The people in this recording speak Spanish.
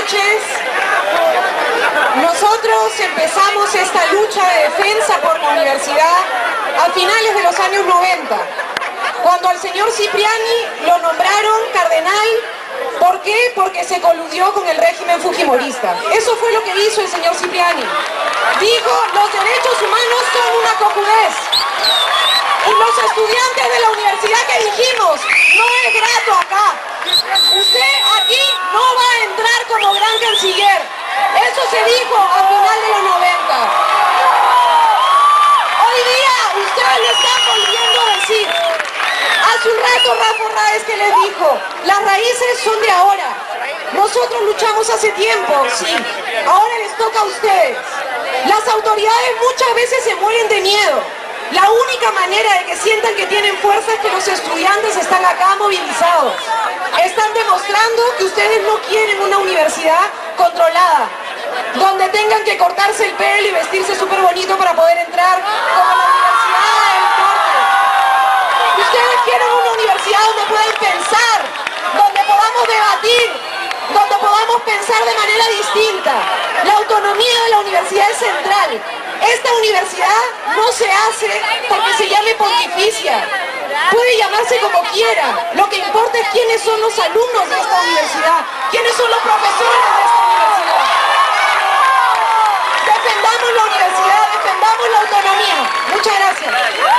noches. Nosotros empezamos esta lucha de defensa por la universidad a finales de los años 90, cuando al señor Cipriani lo nombraron cardenal. ¿Por qué? Porque se coludió con el régimen fujimorista. Eso fue lo que hizo el señor Cipriani. Dijo, los derechos humanos son una cojudez. Y los estudiantes de la universidad que dijimos, no es grato acá. Usted aquí no va a entrar como gran canciller. Eso se dijo a final de los 90. Hoy día ustedes le están volviendo a decir. Hace un rato Rafa Arraez que les dijo, las raíces son de ahora. Nosotros luchamos hace tiempo, sí. Ahora les toca a ustedes. Las autoridades muchas veces se mueren de miedo. La única manera de que sientan que tienen fuerza es que los estudiantes están acá movilizados. Están demostrando que ustedes no quieren una universidad controlada, donde tengan que cortarse el pelo y vestirse súper bonito para poder entrar, como la Universidad del Norte. Ustedes quieren una universidad donde puedan pensar, donde podamos debatir, donde podamos pensar de manera distinta. La autonomía de la universidad es central. Esta universidad no se hace porque se llame pontificia. Puede llamarse como quiera. Lo que importa es quiénes son los alumnos de esta universidad, quiénes son los profesores de esta universidad. Defendamos la universidad, defendamos la autonomía. Muchas gracias.